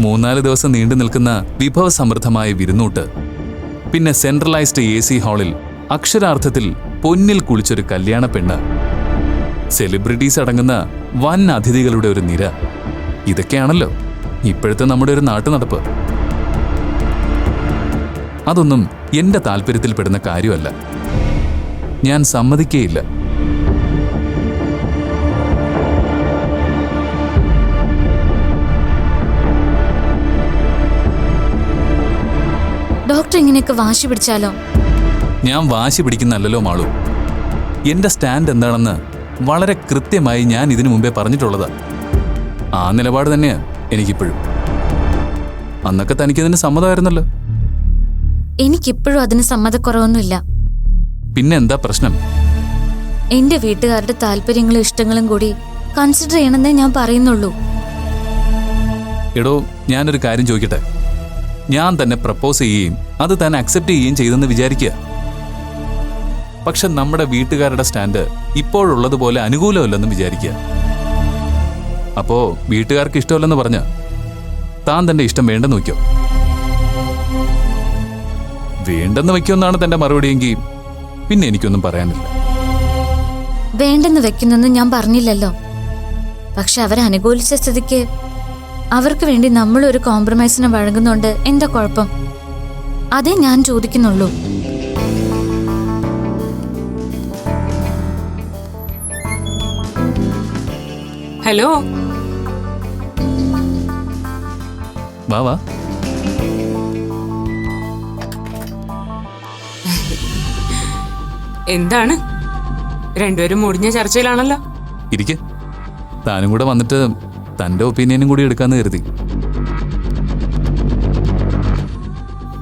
3-4 ദിവസം നീണ്ടു നിൽക്കുന്ന വിഭവസമൃദ്ധമായ വിരുന്നൂട്ട്, പിന്നെ സെൻട്രലൈസ്ഡ് AC ഹാളിൽ അക്ഷരാർത്ഥത്തിൽ പൊന്നിൽ കുളിച്ചൊരു കല്യാണ പെണ്ണ്, സെലിബ്രിറ്റീസ് അടങ്ങുന്ന വൻ അതിഥികളുടെ ഒരു നിര. ഇതൊക്കെയാണല്ലോ ഇപ്പോഴത്തെ നമ്മുടെ ഒരു നാട്ടുനടപ്പ്. അതൊന്നും എന്റെ താല്പര്യത്തിൽപ്പെടുന്ന കാര്യമല്ല. ഞാൻ സമ്മതിക്കേയില്ല. ഡോക്ടർ ഇങ്ങനെയൊക്കെ വാശി പിടിച്ചാലോ? ഞാൻ വാശി പിടിക്കുന്നല്ലോ മാളു. എന്റെ സ്റ്റാൻഡ് എന്താണെന്ന് വളരെ കൃത്യമായി ഞാൻ ഇതിനു മുമ്പേ പറഞ്ഞിട്ടുള്ളതാ. ആ നിലപാട് തന്നെയാ എനിക്കിപ്പോഴും. അന്നൊക്കെ തനിക്കതിന് സമ്മതമായിരുന്നല്ലോ. എനിക്കിപ്പോഴും അതിന് സമ്മതക്കുറവൊന്നുമില്ല. പിന്നെ എന്താ പ്രശ്നം? എന്റെ വീട്ടുകാരുടെ താല്പര്യങ്ങളും ഇഷ്ടങ്ങളും കൂടി കൺസിഡർ ചെയ്യണമെന്നേ ഞാൻ പറയുന്നുള്ളൂ. എടോ, ഞാനൊരു കാര്യം ചോദിക്കട്ടെ. ഞാൻ തന്നെ പ്രപ്പോസ് ചെയ്യുകയും അത് തന്നെ അക്സെപ്റ്റ് ചെയ്യുകയും ചെയ്തെന്ന് വിചാരിക്കുക. പക്ഷെ നമ്മുടെ വീട്ടുകാരുടെ സ്റ്റാൻഡ് ഇപ്പോഴുള്ളതുപോലെ അനുകൂലമല്ലെന്ന് വിചാരിക്കുക. അപ്പോ വീട്ടുകാർക്ക് ഇഷ്ടമല്ലെന്ന് പറഞ്ഞ താൻ തന്റെ ഇഷ്ടം വേണ്ടെന്ന് വയ്ക്കോ? വേണ്ടെന്ന് വയ്ക്കുമെന്നാണ് തന്റെ മറുപടിയെങ്കിൽ പിന്നെ എനിക്കൊന്നും പറയാനില്ല. വേണ്ടെന്ന് വെക്കുന്നെന്ന് ഞാൻ പറഞ്ഞില്ലല്ലോ. പക്ഷെ അവരെ അനുകൂലിച്ച സ്ഥിതിക്ക് അവർക്ക് വേണ്ടി നമ്മളൊരു കോംപ്രമൈസിന് വഴങ്ങുന്നുണ്ട്. എന്താ കുഴപ്പം? അതേ ഞാൻ ചോദിക്കുന്നുള്ളൂ. ഹലോ, വാ. എന്താണ് രണ്ടുപേരും മുടിഞ്ഞ ചർച്ചയിലാണല്ലോ? ഇരിക്കെ. താനും കൂടെ വന്നിട്ട് തന്റെ ഒപ്പീനിയനും കൂടി എടുക്കാന്ന് കരുതി.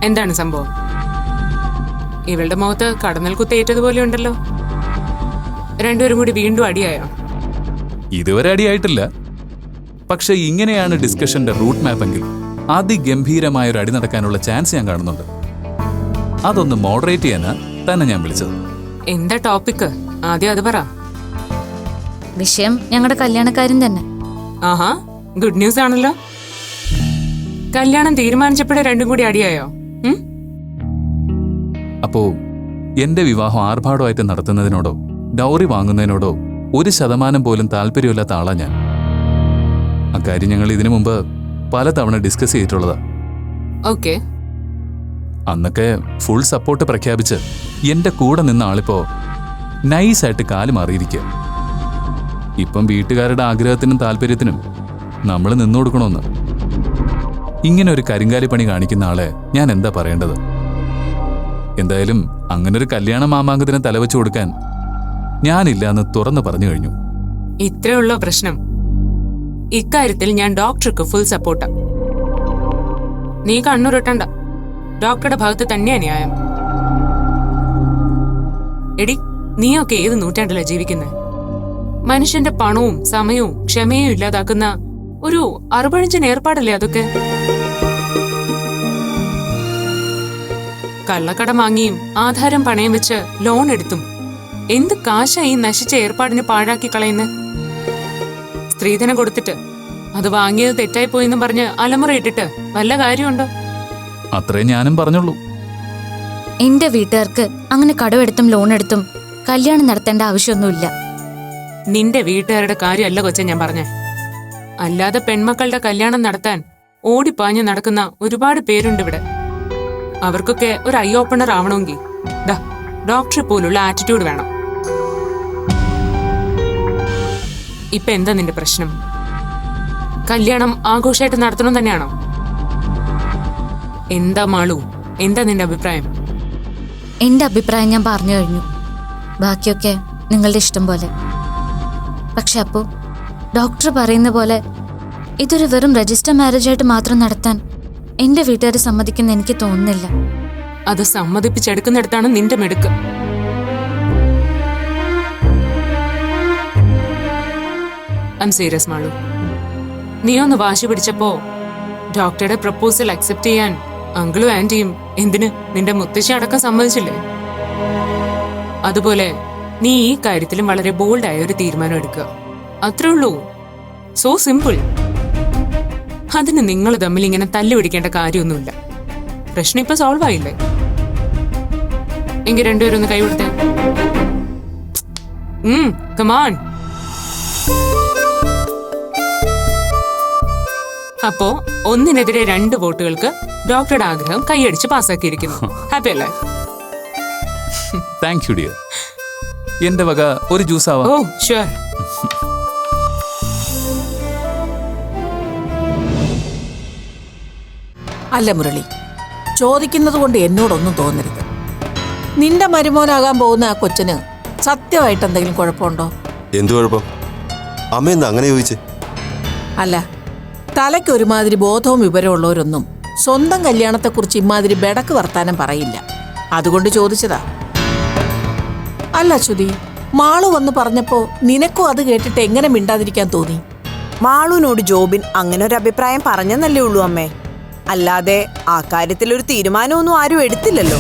എന്താണ് സംഭവം? ഇവളുടെ മുഖത്ത് കടന്നൽ കുത്തേറ്റതുപോലെ ഉണ്ടല്ലോ. രണ്ടുപേരും കൂടി വീണ്ടും അടിയായോ? ഇതുവരെ അടിയായിട്ടില്ല. പക്ഷെ ഇങ്ങനെയാണ് ഡിസ്കഷന്റെ റൂട്ട് മാപ്പെങ്കിൽ അതിഗംഭീരമായ ഒരു അടി നടക്കാനുള്ള ചാൻസ് ഞാൻ കാണുന്നുണ്ട്. അതൊന്ന് മോഡറേറ്റ് ചെയ്യാനാ തന്നെ ഞാൻ വിളിച്ചത്. എന്താ ടോപ്പിക്? ആദ്യം അത് പറ. വിഷയം ഞങ്ങളുടെ കല്യാണക്കാരൻ തന്നെ. ആഹാ, ഗുഡ് ന്യൂസ് ആണല്ലോ. കല്യാണം തീരുമാനിച്ചപ്പോഴേ രണ്ടും കൂടി അടിയായോ? അപ്പോ എന്റെ വിവാഹം ആർഭാടമായിട്ട് നടത്തുന്നതിനോടോ ഡൗറി വാങ്ങുന്നതിനോടോ 1% പോലും താല്പര്യമില്ലാത്ത ആളാ ഞാൻ. അക്കാര്യം ഞങ്ങൾ ഇതിനു മുമ്പ് പലതവണ ഡിസ്കസ് ചെയ്തിട്ടുള്ളതാ. ഓക്കെ. അന്നൊക്കെ ഫുൾ സപ്പോർട്ട് പ്രഖ്യാപിച്ച് എന്റെ കൂടെ നിന്ന ആളിപ്പോ നൈസായിട്ട് കാല് മാറിയിരിക്കുക. ഇപ്പം വീട്ടുകാരുടെ ആഗ്രഹത്തിനും താല്പര്യത്തിനും നമ്മൾ നിന്നു കൊടുക്കണമെന്ന്. ഇങ്ങനെ ഒരു കരിങ്കാലി പണി കാണിക്കുന്ന ആളെ ഞാൻ എന്താ പറയേണ്ടത്? എന്തായാലും അങ്ങനൊരു കല്യാണ മാമാങ്കത്തിന് തലവെച്ചു കൊടുക്കാൻ ഞാനില്ല എന്ന് തുറന്നു പറഞ്ഞു കഴിഞ്ഞു. ഇത്രയുള്ള പ്രശ്നം? ഇക്കാര്യത്തിൽ ഞാൻ ഡോക്ടർക്ക് ഫുൾ സപ്പോർട്ടാ. നീ കണ്ണുരുട്ടണ്ട. ഡോക്ടറുടെ ഭാഗത്ത് തന്നെയാ ന്യായം. എടി, നീയൊക്കെ ഏത് നൂറ്റാണ്ടിലാ ജീവിക്കുന്നത്? മനുഷ്യന്റെ പണവും സമയവും ക്ഷമയും ഇല്ലാതാക്കുന്ന ഒരു അറുപഴഞ്ചൻ ഏർപ്പാടല്ലേ അതൊക്കെ? കള്ളക്കടം വാങ്ങിയും ആധാരം പണയം വെച്ച് ലോൺ എടുത്തും എന്ത് കാശായി നശിച്ച ഏർപ്പാടിന് പാഴാക്കി കളയുന്ന? സ്ത്രീധനം കൊടുത്തിട്ട് അത് വാങ്ങിയത് തെറ്റായി പോയെന്നും പറഞ്ഞ് അലമുറയിട്ടിട്ട് വല്ല കാര്യമുണ്ടോ? അത്രേ ഞാനും പറഞ്ഞുള്ളൂ. എന്റെ വീട്ടുകാർക്ക് അങ്ങനെ കടമെടുത്തും ലോൺ എടുത്തും കല്യാണം നടത്തേണ്ട ആവശ്യമൊന്നുമില്ല. നിന്റെ വീട്ടുകാരുടെ കാര്യമല്ല കൊച്ചെ ഞാൻ പറഞ്ഞേ. അല്ലാതെ പെൺമക്കളുടെ കല്യാണം നടത്താൻ ഓടിപ്പാഞ്ഞ് നടക്കുന്ന ഒരുപാട് പേരുണ്ട് ഇവിടെ. അവർക്കൊക്കെ ഒരു ഐ ഓപ്പണർ ആവണമെങ്കിൽ ഡോക്ടറെ പോലുള്ള ആറ്റിറ്റ്യൂഡ് വേണം. ഇപ്പൊ എന്താ നിന്റെ പ്രശ്നം? കല്യാണം ആഘോഷമായിട്ട് നടത്തണം തന്നെയാണോ? എന്താ മാളു, എന്താ നിന്റെ അഭിപ്രായം? എന്റെ അഭിപ്രായം ഞാൻ പറഞ്ഞു കഴിഞ്ഞു. ബാക്കിയൊക്കെ നിങ്ങളുടെ ഇഷ്ടം പോലെ. പക്ഷെ അപ്പോ ഡോക്ടർ പറയുന്ന പോലെ ഇതൊരു വെറും രജിസ്റ്റർ മാരേജ് ആയിട്ട് മാത്രം നടത്താൻ എന്റെ വീട്ടുകാർ സമ്മതിക്കുന്ന എനിക്ക് തോന്നുന്നില്ല. അത് സമ്മതിപ്പിച്ചെടുക്കുന്നിടത്താണ് നിന്റെ മെടുക്ക്. ഐം സീരിയസ് മാളു. നീ ഒന്ന് വാശി പിടിച്ചപ്പോ ഡോക്ടറുടെ പ്രപ്പോസൽ അക്സെപ്റ്റ് ചെയ്യാൻ അങ്കിളും ആന്റിയും എന്തിന് നിന്റെ മുത്തശ്ശി അടക്കം സമ്മതിച്ചില്ലേ? അതുപോലെ നീ ഈ കാര്യത്തിലും വളരെ ബോൾഡായ ഒരു തീരുമാനം എടുക്കുക. അത്രേ ഉള്ളൂ. So simple. അതിന് നിങ്ങൾ തമ്മിൽ ഇങ്ങനെ തല്ലു പിടിക്കേണ്ട കാര്യമൊന്നുമില്ല. പ്രശ്നം ഇപ്പൊ സോൾവ് ആയില്ലേ? എങ്കിൽ രണ്ടുപേരും ഒന്ന് കൈ കൊടുത്തേ. കമാൺ. അപ്പോ 1-നെതിരെ 2 വോട്ടുകൾക്ക് ഡോക്ടറുടെ ആഗ്രഹം കൈയടിച്ച് പാസ്സാക്കിയിരിക്കുന്നു. ഹാപ്പി അല്ലേ? Thank you dear. എന്റെ വക ഒരു ജ്യൂസ് ആവാം. Oh sure. അല്ല മുരളി, ചോദിക്കുന്നത് കൊണ്ട് എന്നോടൊന്നും തോന്നരുത്. നിന്റെ മരുമോനാകാൻ പോകുന്ന ആ കൊച്ചിന് സത്യമായിട്ട് എന്തെങ്കിലും കുഴപ്പമുണ്ടോ? എന്തു കുഴപ്പം? അമ്മ എന്താ അങ്ങനെ ചോദിച്ചേ? അല്ല, തലയ്ക്ക് ഒരുമാതിരി ബോധവും വിവരമുള്ളവരൊന്നും സ്വന്തം കല്യാണത്തെക്കുറിച്ച് ഇമാതിരി ബെടക്ക് വർത്താനം പറയില്ല. അതുകൊണ്ട് ചോദിച്ചതാ. അല്ല ശ്രുതി, മാളു വന്ന് പറഞ്ഞപ്പോ നിനക്കും അത് കേട്ടിട്ട് എങ്ങനെ മിണ്ടാതിരിക്കാൻ തോന്നി? മാളുവിനോട് ജോബിൻ അങ്ങനെ ഒരു അഭിപ്രായം പറഞ്ഞെന്നല്ലേ ഉള്ളൂ അമ്മേ. അല്ലാതെ ആ കാര്യത്തിൽ ഒരു തീരുമാനമൊന്നും ആരും എടുത്തില്ലല്ലോ.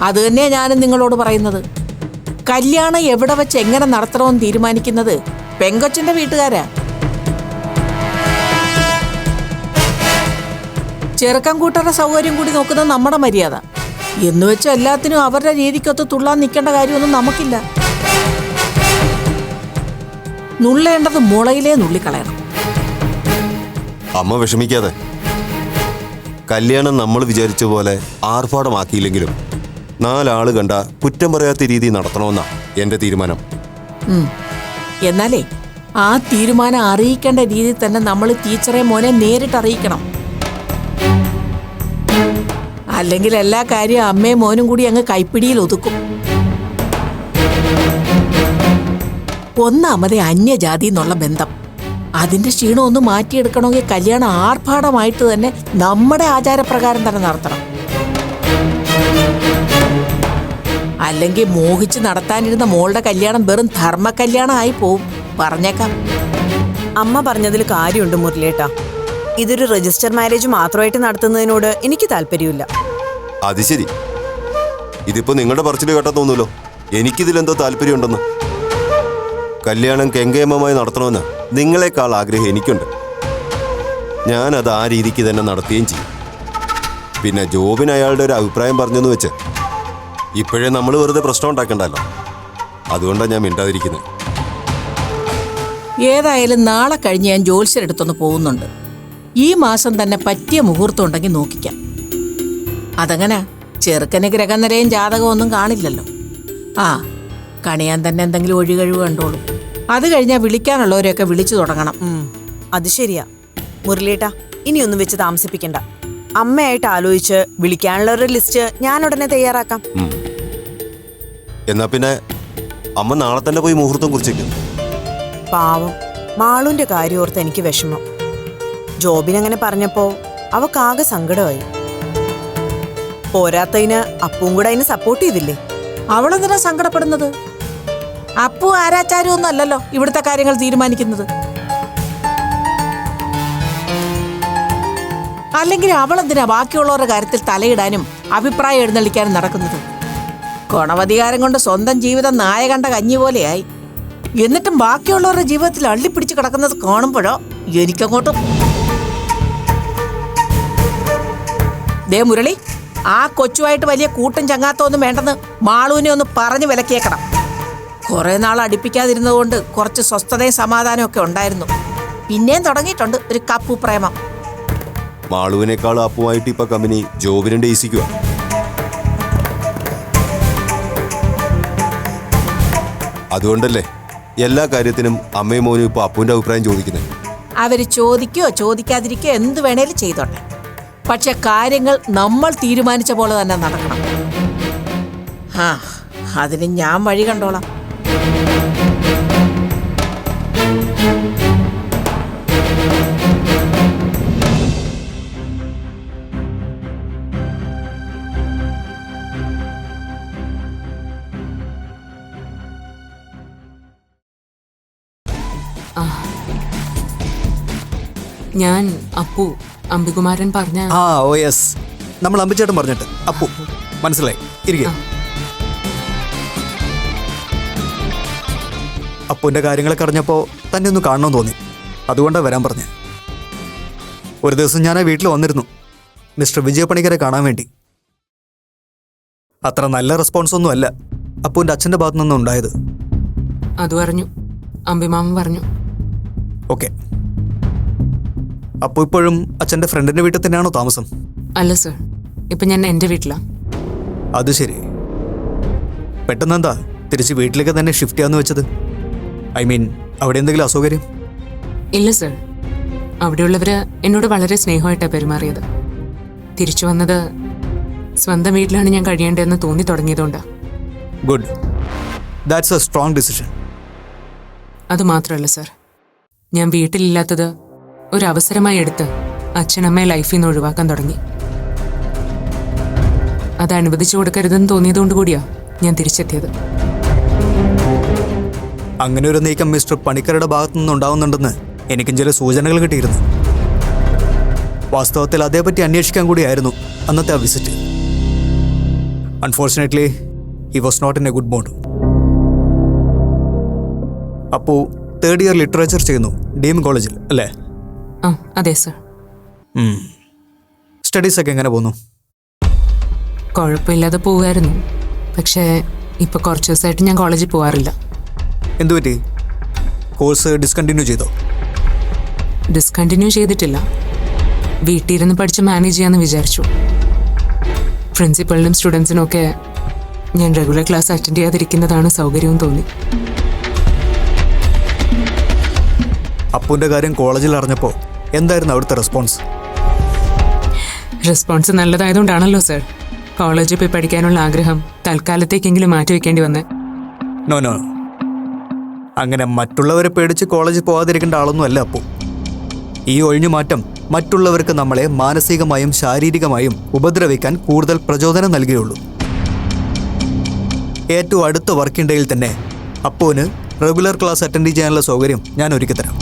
അത് തന്നെയാ ഞാനും നിങ്ങളോട് പറയുന്നത്. കല്യാണം എവിടെ വെച്ച് എങ്ങനെ നടത്തണമെന്ന് തീരുമാനിക്കുന്നത് പെങ്കൊച്ചിന്റെ വീട്ടുകാരാ. ചെറുക്കം കൂട്ടരുടെ സൗകര്യം കൂടി നോക്കുന്നത് നമ്മുടെ മര്യാദ. എന്ന് വെച്ച് എല്ലാത്തിനും അവരുടെ രീതിക്കൊത്ത് തുള്ളാൻ നിൽക്കേണ്ട കാര്യമൊന്നും നമുക്കില്ല. നുള്ളേണ്ടത് മുളയിലേ നുള്ളിക്കളയണം. അമ്മ വിഷമിക്കാതെ. കല്യാണം നമ്മൾ വിചാരിച്ച പോലെ ആർഭാടമാക്കിയില്ലെങ്കിലും 4 ആള് കണ്ട കുറ്റം പറയാത്ത രീതി നടത്തണമെന്നാ എന്റെ തീരുമാനം. എന്നാലേ ആ തീരുമാനം അറിയിക്കേണ്ട രീതിയിൽ തന്നെ നമ്മൾ ടീച്ചറെ മോനെ നേരിട്ട് അറിയിക്കണം. അല്ലെങ്കിൽ എല്ലാ കാര്യവും അമ്മയും മോനും കൂടി അങ്ങ് കൈപ്പിടിയിൽ ഒതുക്കും. ഒന്നാമതേ അന്യജാതി എന്നുള്ള ബന്ധം, അതിന്റെ ക്ഷീണം ഒന്ന് മാറ്റിയെടുക്കണമെങ്കിൽ കല്യാണം ആർഭാടമായിട്ട് തന്നെ നമ്മുടെ ആചാരപ്രകാരം തന്നെ നടത്തണം. അല്ലെങ്കിൽ മോഹിച്ച് നടത്താനിരുന്ന മോളുടെ കല്യാണം വെറും ധർമ്മ കല്യാണമായി പോവും. പറഞ്ഞേക്കാം. അമ്മ പറഞ്ഞതിൽ കാര്യമുണ്ട് മുരളിയേട്ടാ. ഇതൊരു രജിസ്റ്റർ മാരേജ് മാത്രമായിട്ട് നടത്തുന്നതിനോട് എനിക്ക് താല്പര്യമില്ല. അത് ശരി. ഇതിപ്പോ നിങ്ങളുടെ പറച്ചിൽ കേട്ടാ തോന്നൂലോ എനിക്കിതിലെന്തോ താല്പര്യമുണ്ടെന്ന്. കല്യാണം കെങ്കേമമായി നടത്തണമെന്ന് നിങ്ങളെക്കാൾ ആഗ്രഹം എനിക്കുണ്ട്. ഞാനത് ആ രീതിക്ക് തന്നെ നടത്തുകയും ചെയ്യും. പിന്നെ ജോബിന് അയാളുടെ ഒരു അഭിപ്രായം പറഞ്ഞെന്ന് വെച്ച് ഇപ്പോഴേ നമ്മൾ വെറുതെ പ്രശ്നം ഉണ്ടാക്കണ്ടല്ലോ. അതുകൊണ്ടാണ് ഞാൻ മിണ്ടാതിരിക്കുന്നത്. ഏതായാലും നാളെ കഴിഞ്ഞ് ഞാൻ ജോത്സ്യരെടുത്തൊന്ന് പോകുന്നുണ്ട്. ഈ മാസം തന്നെ പറ്റിയ മുഹൂർത്തം ഉണ്ടെങ്കിൽ നോക്കിക്കാം. അതങ്ങനെ ചെറുക്കന് ഗ്രഹനിലയും ജാതകവും ഒന്നും കാണില്ലല്ലോ. ആ, കണിയാൻ തന്നെ എന്തെങ്കിലും ഒഴികഴിവ് കണ്ടോളൂ. അത് കഴിഞ്ഞാൽ വിളിക്കാനുള്ളവരെയൊക്കെ വിളിച്ചു തുടങ്ങണം. അത് ശരിയാ മുരളിയേട്ടാ. ഇനിയൊന്നും വെച്ച് താമസിപ്പിക്കണ്ട. അമ്മയായിട്ട് ആലോചിച്ച് വിളിക്കാനുള്ളവരുടെ ലിസ്റ്റ് ഞാൻ ഉടനെ തയ്യാറാക്കാം. എന്നാ പിന്നെ അമ്മ നാളെ തന്നെ പോയി മുഹൂർത്തം കുറിച്ചേക്കും. പാവം മാളുവിന്റെ കാര്യം ഓർത്ത് എനിക്ക് വിഷമം. ജോബിനങ്ങനെ പറഞ്ഞപ്പോ അവക്കാകെ സങ്കടമായി. പോരാത്തതിന് അപ്പവും കൂടെ അതിനെ സപ്പോർട്ട് ചെയ്തില്ലേ. അവളെന്തിനാ സങ്കടപ്പെടുന്നത്? അപ്പു ആരാച്ചാരും ഒന്നും അല്ലല്ലോ ഇവിടുത്തെ കാര്യങ്ങൾ തീരുമാനിക്കുന്നത്. അല്ലെങ്കിൽ അവളെന്തിനാ ബാക്കിയുള്ളവരുടെ കാര്യത്തിൽ തലയിടാനും അഭിപ്രായം എഴുന്നള്ളിക്കാനും നടക്കുന്നത്? ഗുണവധികാരം കൊണ്ട് സ്വന്തം ജീവിതം നായ കണ്ട കഞ്ഞി പോലെയായി. എന്നിട്ടും ബാക്കിയുള്ളവരുടെ ജീവിതത്തിൽ അള്ളിപ്പിടിച്ച് കിടക്കുന്നത് കാണുമ്പോഴോ എനിക്കങ്ങോട്ടും. ദേ മുരളി, ആ കൊച്ചുമായിട്ട് വലിയ കൂട്ടും ചങ്ങാത്തമൊന്നും വേണ്ടെന്ന് മാളുവിനെ ഒന്ന് പറഞ്ഞു വിലക്കിയേക്കണം. കുറെ നാൾ അടുപ്പിക്കാതിരുന്നതുകൊണ്ട് കുറച്ച് സ്വസ്ഥതയും സമാധാനവും ഒക്കെ ഉണ്ടായിരുന്നു. പിന്നെയും തുടങ്ങിയിട്ടുണ്ട് ഒരു കപ്പു പ്രേമം. മാളുവിനേക്കാളും അപ്പുമായിട്ട് ഇപ്പൊ കമ്പനി ജോബിനും ഡേസിക്കുക. അതുകൊണ്ടല്ലേ എല്ലാ കാര്യത്തിനും അമ്മയും മോനും ഇപ്പൊ അപ്പുവിന്റെ അഭിപ്രായം ചോദിക്കുന്നത്. അവര് ചോദിക്കോ ചോദിക്കാതിരിക്കോ എന്ത് വേണേലും ചെയ്തോട്ടെ. പക്ഷെ കാര്യങ്ങൾ നമ്മൾ തീരുമാനിച്ച പോലെ തന്നെ നടക്കണം. ആ, അതിന് ഞാൻ വഴി കണ്ടോളാം. ഞാൻ അപ്പു, അംബികുമാരൻ പറഞ്ഞ. ഓ യെസ്, നമ്മൾ അമ്പിച്ചേട്ടൻ പറഞ്ഞിട്ട് അപ്പു മനസ്സിലായി. ഇരിക്കുക. അപ്പുവിന്റെ കാര്യങ്ങളൊക്കെ അറിഞ്ഞപ്പോൾ തന്നെ ഒന്ന് കാണണമെന്ന് തോന്നി. അതുകൊണ്ടാണ് വരാൻ പറഞ്ഞത്. ഒരു ദിവസം ഞാൻ ആ വീട്ടിൽ വന്നിരുന്നു മിസ്റ്റർ വിജയപണിക്കരെ കാണാൻ വേണ്ടി. അത്ര നല്ല റെസ്പോൺസ് ഒന്നും അല്ല അപ്പുവിൻ്റെ അച്ഛൻ്റെ ഭാഗത്തു നിന്നും ഉണ്ടായത്. അത് പറഞ്ഞു, അമ്പിമാമൻ പറഞ്ഞു. ഓക്കെ, അപ്പോൾ ഇപ്പോഴും അച്ഛൻ്റെ ഫ്രണ്ടിൻ്റെ വീട്ടിൽ തന്നെയാണോ താമസം? അല്ല സർ, ഇപ്പൊ ഞാൻ എൻ്റെ വീട്ടിലാണ്. അത് ശരി. പെട്ടെന്നെന്താ തിരിച്ച് വീട്ടിലേക്ക് തന്നെ ഷിഫ്റ്റ് ചെയ്യാന്ന് വെച്ചത്? ഐ മീൻ, അവിടെ എന്തെങ്കിലും അസൗകര്യം? ഇല്ല സർ, അവിടെയുള്ളവര് എന്നോട് വളരെ സ്നേഹമായിട്ടാണ് പെരുമാറിയത്. തിരിച്ചു വന്നത് സ്വന്തം വീട്ടിലാണ് ഞാൻ കഴിയേണ്ടതെന്ന് തോന്നി തുടങ്ങിയതുകൊണ്ടാണ്. Good, that's a strong decision. അത് മാത്രമല്ല സർ, ഞാൻ വീട്ടിലില്ലാത്തത് ഒരു അവസരമായി എടുത്ത് അച്ഛനമ്മയെ ലൈഫിൽ നിന്ന് ഒഴിവാക്കാൻ തുടങ്ങി. അത് അനുവദിച്ചു കൊടുക്കരുതെന്ന് തോന്നിയതുകൊണ്ട് കൂടിയാ ഞാൻ തിരിച്ചെത്തിയത്. അങ്ങനെ ഒരു നീക്കം മിസ്റ്റർ പണിക്കരുടെ ഭാഗത്തു നിന്നുണ്ടാവുന്നുണ്ടെന്ന് എനിക്കും ചില സൂചനകൾ കിട്ടിയിരുന്നു. വാസ്തവത്തിൽ അതേപറ്റി അന്വേഷിക്കാൻ കൂടിയായിരുന്നു അന്നത്തെ ആ visit. Unfortunately he was not in a good mood. അപ്പോൾ തേർഡ് ഇയർ ലിറ്ററേച്ചർ ചെയ്യുന്നു ഡീം കോളേജിൽ അല്ലേ? ആ അതെ സർ. സ്റ്റഡീസൊക്കെ എങ്ങനെ പോകുന്നു? കുഴപ്പമില്ലാതെ പോവുമായിരുന്നു. പക്ഷേ ഇപ്പൊ കുറച്ച് ദിവസമായിട്ട് ഞാൻ കോളേജിൽ പോകാറില്ല. എന്തുപറ്റി? കോഴ്സ് ഡിസ്കണ്ടിന്യൂ ചെയ്തോ? ഡിസ്കണ്ടിന്യൂ ചെയ്തിട്ടില്ല. വീട്ടിലിരുന്ന് പഠിച്ച് മാനേജ് ചെയ്യാമെന്ന് വിചാരിച്ചു. പ്രിൻസിപ്പളിനും സ്റ്റുഡൻസിനും ഒക്കെ ഞാൻ റെഗുലർ ക്ലാസ് അറ്റൻഡ് ചെയ്യാതിരിക്കുന്നതാണ് സൗകര്യവും തോന്നി. അപ്പുവിൻ്റെ കാര്യം കോളേജിൽ അറിഞ്ഞപ്പോൾ എന്തായിരുന്നു അവിടുത്തെ റെസ്പോൺസ്? റെസ്പോൺസ് നല്ലതായതുകൊണ്ടാണല്ലോ സർ കോളേജിൽ പോയി പഠിക്കാനുള്ള ആഗ്രഹം തൽക്കാലത്തേക്കെങ്കിലും മാറ്റിവെക്കേണ്ടി വന്നേ. നോ നോ, അങ്ങനെ മറ്റുള്ളവരെ പേടിച്ച് കോളേജിൽ പോകാതിരിക്കേണ്ട ആളൊന്നും അല്ല അപ്പു. ഈ ഒഴിഞ്ഞു മാറ്റം മറ്റുള്ളവർക്ക് നമ്മളെ മാനസികമായും ശാരീരികമായും ഉപദ്രവിക്കാൻ കൂടുതൽ പ്രചോദനം നൽകുകയുള്ളൂ. ഏറ്റവും അടുത്ത വർക്കിംഗ് ഡേയിൽ തന്നെ അപ്പുവിന് റെഗുലർ ക്ലാസ് അറ്റൻഡ് ചെയ്യാനുള്ള സൗകര്യം ഞാൻ ഒരുക്കിത്തരാം.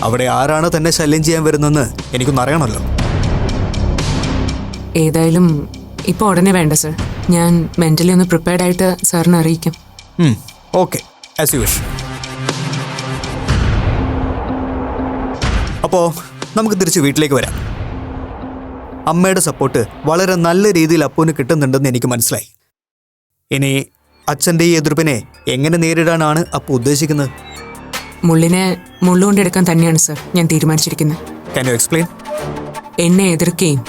അവിടെ ആരാണ് തന്നെ ശല്യം ചെയ്യാൻ വരുന്നതെന്ന് എനിക്കൊന്നും അറിയണമല്ലോ. ഏതായാലും ഇപ്പോൾ ഉടനെ വേണ്ട സർ. ഞാൻ മെൻ്റലി ഒന്ന് പ്രിപ്പയർഡ് ആയിട്ട് സാറിനെ അറിയിക്കാം. Okay, as you wish. അപ്പോൾ നമുക്ക് തിരിച്ച് വീട്ടിലേക്ക് വരാം. അമ്മയുടെ സപ്പോർട്ട് വളരെ നല്ല രീതിയിൽ അപ്പുവിന് കിട്ടുന്നുണ്ടെന്ന് എനിക്ക് മനസ്സിലായി. ഇനി അച്ഛൻ്റെ ഈ എതിർപ്പിനെ എങ്ങനെ നേരിടാനാണ് അപ്പു ഉദ്ദേശിക്കുന്നത്? മുള്ളിനെ മുള്ളുകൊണ്ടെടുക്കാൻ തന്നെയാണ് സർ ഞാൻ തീരുമാനിച്ചിരിക്കുന്നത്. Can you explain? എന്നെ എതിർക്കുകയും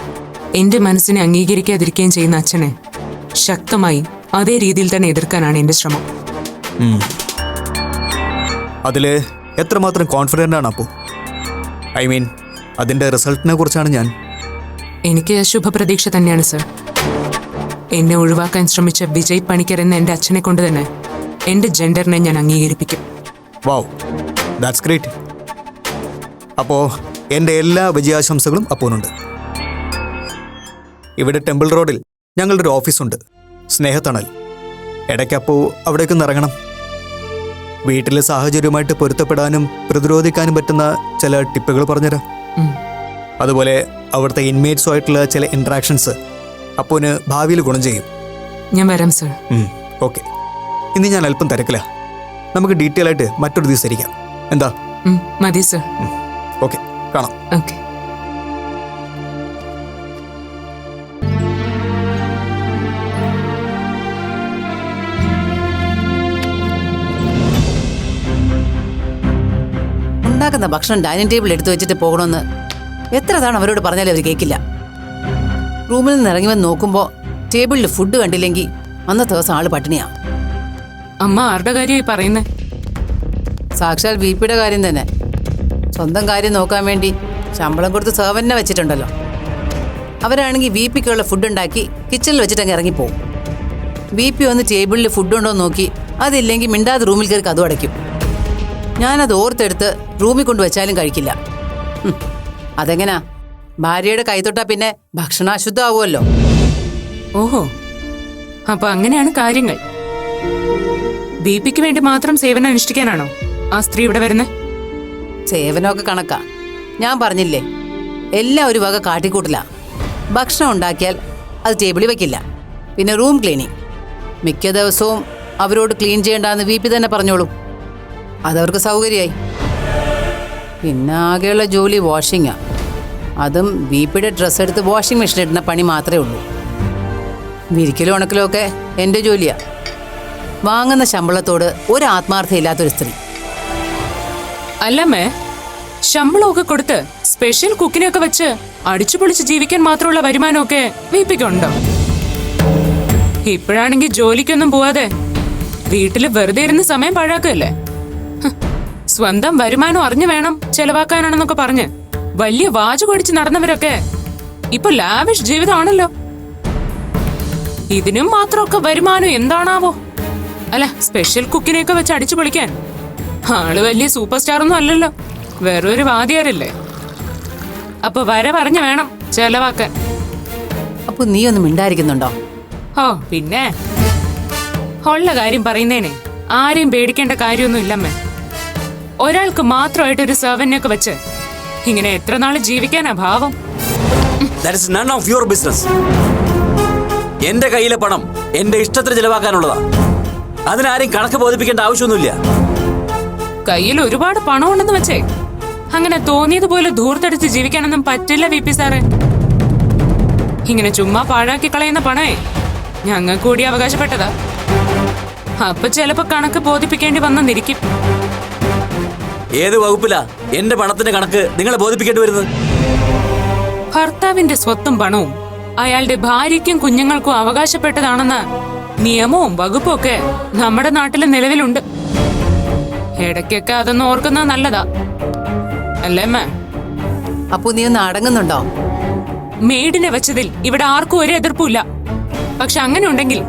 എൻ്റെ മനസ്സിനെ അംഗീകരിക്കാതിരിക്കുകയും ചെയ്യുന്ന അച്ഛനെ ശക്തമായി അതേ രീതിയിൽ തന്നെ എതിർക്കാനാണ് എൻ്റെ ശ്രമം. അതിൽ എത്രമാത്രം കോൺഫിഡൻ്റ് ആണ് അപ്പു? ഐ മീൻ, അതിൻ്റെ റിസൾട്ടിനെ കുറിച്ചാണ് ഞാൻ. എനിക്ക് ശുഭപ്രതീക്ഷ തന്നെയാണ് സർ. എന്നെ ഒഴിവാക്കാൻ ശ്രമിച്ച വിജയ് പണിക്കർ എന്ന എൻ്റെ അച്ഛനെ കൊണ്ട് തന്നെ എൻ്റെ ജെൻഡറിനെ ഞാൻ അംഗീകരിപ്പിക്കും. വാവ്, ദാറ്റ്സ് ഗ്രേറ്റ്. അപ്പോൾ എൻ്റെ എല്ലാ വിജയാശംസകളും അപ്പുവിനുണ്ട്. ഇവിടെ ടെമ്പിൾ റോഡിൽ ഞങ്ങളുടെ ഒരു ഓഫീസുണ്ട്, സ്നേഹത്തണൽ. ഇടയ്ക്ക് അപ്പു അവിടേക്കൊന്ന് ഇറങ്ങണം. വീട്ടിലെ സാഹചര്യവുമായിട്ട് പൊരുത്തപ്പെടാനും പ്രതിരോധിക്കാനും പറ്റുന്ന ചില ടിപ്പുകൾ പറഞ്ഞുതരാം. അതുപോലെ അവിടുത്തെ ഇൻമേറ്റ്സുമായിട്ടുള്ള ചില ഇൻട്രാക്ഷൻസ് അപ്പുവിന് ഭാവിയിൽ ഗുണം ചെയ്യും. ഞാൻ വരാം സർ. ഓക്കെ, ഇന്ന് ഞാൻ അല്പം തിരക്കില്ല. നമുക്ക് ഡീറ്റെയിൽ ആയിട്ട് മറ്റൊരു ദിവസം ഇരിക്കാം. എന്താ? മതി സർ. ഓക്കെ, കാണാം. ഓക്കെ. ഉണ്ടാക്കുന്ന ഭക്ഷണം ഡൈനിങ് ടേബിൾ എടുത്തു വെച്ചിട്ട് പോകണമെന്ന് എത്ര തവണ അവരോട് പറഞ്ഞാലും അവർ കേൾക്കില്ല. റൂമിൽ നിന്ന് ഇറങ്ങി വന്ന് നോക്കുമ്പോൾ ടേബിളിൽ ഫുഡ് കണ്ടില്ലെങ്കിൽ അന്നത്തെ ദിവസം ആള് പട്ടിണിയാ. അമ്മ ആരുടെ കാര്യമായി പറയുന്നേ? സാക്ഷാൽ VP-യുടെ കാര്യം തന്നെ. സ്വന്തം കാര്യം നോക്കാൻ വേണ്ടി ശമ്പളം കൊടുത്ത് സെർവന്റിനെ വെച്ചിട്ടുണ്ടല്ലോ. അവരാണെങ്കിൽ VP-ക്കുള്ള ഫുഡ് ഉണ്ടാക്കി കിച്ചണിൽ വെച്ചിട്ടങ്ങ് ഇറങ്ങിപ്പോവും. VP വന്ന് ടേബിളിൽ ഫുഡ് ഉണ്ടോ എന്ന് നോക്കി അതില്ലെങ്കിൽ മിണ്ടാതെ റൂമിൽ കയറി കതവ് അടയ്ക്കും. ഞാനത് ഓർത്തെടുത്ത് റൂമിൽ കൊണ്ടുവച്ചാലും കഴിക്കില്ല. അതെങ്ങനാ? ഭാര്യയുടെ കൈതൊട്ടാ പിന്നെ ഭക്ഷണം അശുദ്ധമാവുമല്ലോ. ഓഹോ, അപ്പൊ അങ്ങനെയാണ് കാര്യങ്ങൾ. VP-ക്ക് വേണ്ടി മാത്രം സേവനം അനുഷ്ഠിക്കാനാണോ ആ സ്ത്രീ ഇവിടെ വരുന്നത്? സേവനമൊക്കെ കണക്കാ. ഞാൻ പറഞ്ഞില്ലേ, എല്ലാം ഒരു വക കാട്ടിക്കൂട്ടില്ല. ഭക്ഷണം ഉണ്ടാക്കിയാൽ അത് ടേബിളിൽ വെക്കില്ല. പിന്നെ റൂം ക്ലീനിങ് മിക്ക ദിവസവും അവരോട് ക്ലീൻ ചെയ്യേണ്ടെന്ന് VP തന്നെ പറഞ്ഞോളൂ. അതവർക്ക് സൗകര്യമായി. പിന്നെ ആകെയുള്ള ജോലി വാഷിങ്ങാ. അതും വീപ്പിയുടെ ഡ്രസ്സ് എടുത്ത് വാഷിംഗ് മെഷീൻ ഇടുന്ന പണി മാത്രമേ ഉള്ളൂ. വിരിക്കലും ഉണക്കലും ഒക്കെ എൻ്റെ ജോലിയാ. വാങ്ങുന്ന ശമ്പളത്തോട് ഒരു ആത്മാർത്ഥം ഇല്ലാത്തൊരു സ്ത്രീ. അല്ലമ്മേ, ശമ്പളമൊക്കെ കൊടുത്ത് സ്പെഷ്യൽ കുക്കിനെയൊക്കെ വെച്ച് അടിച്ചു പൊളിച്ച് ജീവിക്കാൻ മാത്രമുള്ള വരുമാനമൊക്കെ വീപ്പിക്കുണ്ടോ? ഇപ്പോഴാണെങ്കിൽ ജോലിക്കൊന്നും പോവാതെ വീട്ടില് വെറുതെ ഇരുന്ന് സമയം പാഴാക്കല്ലേ. സ്വന്തം വരുമാനം അറിഞ്ഞു വേണം ചെലവാക്കാനാണെന്നൊക്കെ പറഞ്ഞ് വലിയ വാച് കൊടിച്ച് നടന്നവരൊക്കെ ഇപ്പൊ ലാവിഷ് ജീവിതമാണല്ലോ. ഇതിനും മാത്രമൊക്കെ വരുമാനം എന്താണാവോ? അല്ല, സ്പെഷ്യൽ കുക്കിനെയൊക്കെ വെച്ച് അടിച്ചു പൊളിക്കാൻ ആള് വലിയ സൂപ്പർ സ്റ്റാർ ഒന്നും അല്ലല്ലോ, വേറൊരു വാദിയാരല്ലേ. അപ്പൊ വര പറഞ്ഞു വേണം ചെലവാക്കാൻ. അപ്പൊ നീ ഒന്നും മിണ്ടായിരിക്കുന്നുണ്ടോ? ഓ പിന്നെ, ഉള്ള കാര്യം പറയുന്നേനെ ആരെയും പേടിക്കേണ്ട കാര്യമൊന്നും ഇല്ലമ്മേ. ഒരാൾക്ക് മാത്രമായിട്ട് ഒരു സെർവന്റിനൊക്കെ വെച്ച് ഇങ്ങനെ എത്ര നാള് ജീവിക്കാനാ ഭാവം? That is none of your business. എന്റെ കയ്യിലെ പണം എന്റെ ഇഷ്ടത്തിന് ചെലവാക്കാനുള്ളതാ. അതിനാരും കണക്ക് ബോധിപ്പിക്കേണ്ട ആവശ്യമൊന്നുമില്ല. കയ്യിൽ ഒരുപാട് പണം ഉണ്ടെന്ന് വെച്ചേ അങ്ങനെ തോന്നിയതുപോലെ ധൂർത്തടിച്ച് ജീവിക്കാനൊന്നും പറ്റില്ല VP സാറേ. ഇങ്ങനെ ചുമ്മാ പാഴാക്കി കളയുന്ന പണമേ ഞങ്ങൾക്ക് കൂടി അവകാശപ്പെട്ടതാ. അപ്പൊ ചിലപ്പോ കണക്ക് ബോധിപ്പിക്കേണ്ടി വന്നെന്നിരിക്കും. ഏത് വകുപ്പിലാ എന്റെ പണത്തിന്റെ കണക്ക് നിങ്ങളെ ബോധിപ്പിക്കേണ്ടി വരുന്നത്? ഭർത്താവിന്റെ സ്വത്തും പണവും അയാളുടെ ഭാര്യയ്ക്കും കുഞ്ഞുങ്ങൾക്കും അവകാശപ്പെട്ടതാണെന്ന നിയമവും വകുപ്പും ഒക്കെ നമ്മുടെ നാട്ടിൽ നിലവിലുണ്ട്. ഇടയ്ക്കൊക്കെ അതൊന്നും ഓർക്കുന്നത് നല്ലതാ, അല്ലേ അമ്മ? അപ്പൊ നീ ഒന്ന് അടങ്ങുന്നുണ്ടോ? മെയ്ഡിനെ വെച്ചതിൽ ഇവിടെ ആർക്കും ഒരു എതിർപ്പില്ല. പക്ഷെ അങ്ങനെ ഉണ്ടെങ്കിൽ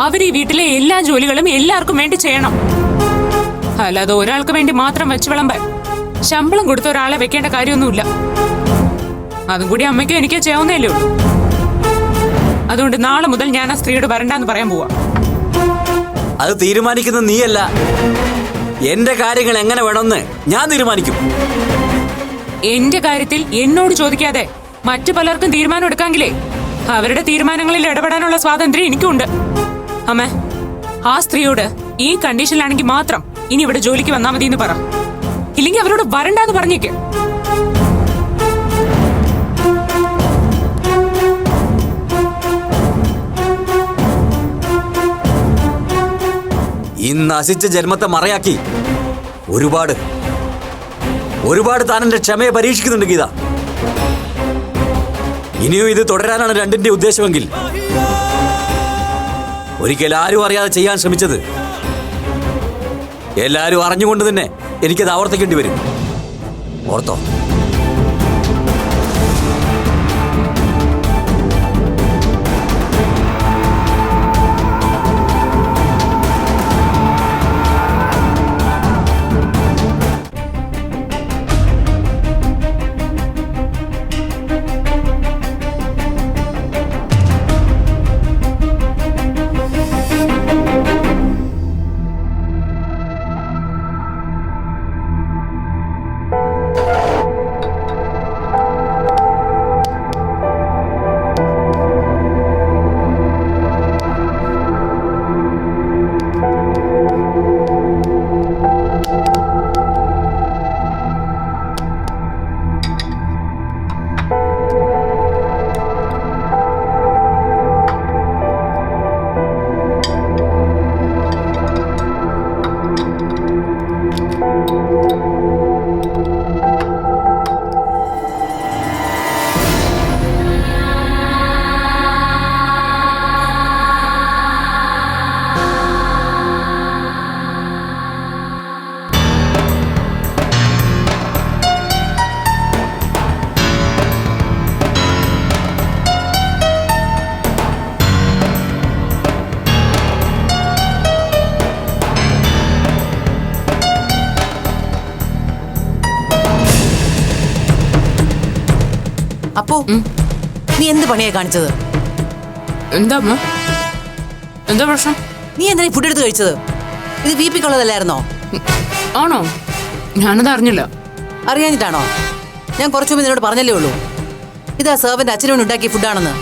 അവർ ഈ വീട്ടിലെ എല്ലാ ജോലികളും എല്ലാവർക്കും വേണ്ടി ചെയ്യണം. അല്ലാതെ ഒരാൾക്ക് വേണ്ടി മാത്രം വെച്ച് വിളമ്പാൻ ശമ്പളം കൊടുത്ത ഒരാളെ വെക്കേണ്ട കാര്യമൊന്നുമില്ല. അതും കൂടി അമ്മയ്ക്കും എനിക്ക് ചെയ്യാവുന്നതല്ലേ ഉള്ളൂ. അതുകൊണ്ട് നാളെ മുതൽ ഞാൻ ആ സ്ത്രീയോട് വരണ്ടെന്ന് പറയാൻ പോവാ. അത് തീരുമാനിക്കുന്നത് നീയല്ല. എന്റെ കാര്യങ്ങൾ എങ്ങനെ വേണമെന്ന് ഞാൻ തീരുമാനിക്കും. എന്റെ കാര്യത്തിൽ എന്നോട് ചോദിക്കാതെ മറ്റു പലർക്കും തീരുമാനം എടുക്കാമെങ്കിലേ അവരുടെ തീരുമാനങ്ങളിൽ ഇടപെടാനുള്ള സ്വാതന്ത്ര്യം എനിക്കുണ്ട്. അമ്മേ, ആ സ്ത്രീയോട് ഈ കണ്ടീഷനിലാണെങ്കിൽ മാത്രം ഇനി ഇവിടെ ജോലിക്ക് വന്നാൽ മതി എന്ന് പറ. ഇല്ലെങ്കിൽ അവരോട് വരണ്ടെന്ന് പറഞ്ഞേക്ക്. ഈ നശിച്ച ജന്മത്തെ മറയാക്കി ഒരുപാട് താൻ എന്റെ ക്ഷമയെ പരീക്ഷിക്കുന്നുണ്ട് ഗീത. ഇനിയും ഇത് തുടരാനാണ് രണ്ടിന്റെ ഉദ്ദേശമെങ്കിൽ ഒരിക്കൽ ആരും അറിയാതെ ചെയ്യാൻ ശ്രമിച്ചത് എല്ലാരും അറിഞ്ഞുകൊണ്ട് തന്നെ എനിക്കത് ആവർത്തിക്കേണ്ടി വരും. ഓർത്തോ? അപ്പോ നീ എന്ത് പണിയാ കാണിച്ചത്? എന്താ അമ്മ? എന്താ പ്രശ്നം? നീ എന്തിനാ ഫുഡ് എടുത്ത് കഴിച്ചത്? ഇത് VP ക്കുള്ളതല്ലായിരുന്നോ? ആണോ? ഞാനത് അറിഞ്ഞില്ല. അറിയാഞ്ഞിട്ടാണോ? ഞാൻ കുറച്ചു മുമ്പ് നിന്നോട് പറഞ്ഞല്ലേ ഉള്ളൂ, ഇതാ സെർവന്റ് അച്ഛനും ഉണ്ടാക്കിയ ഫുഡാണെന്ന്.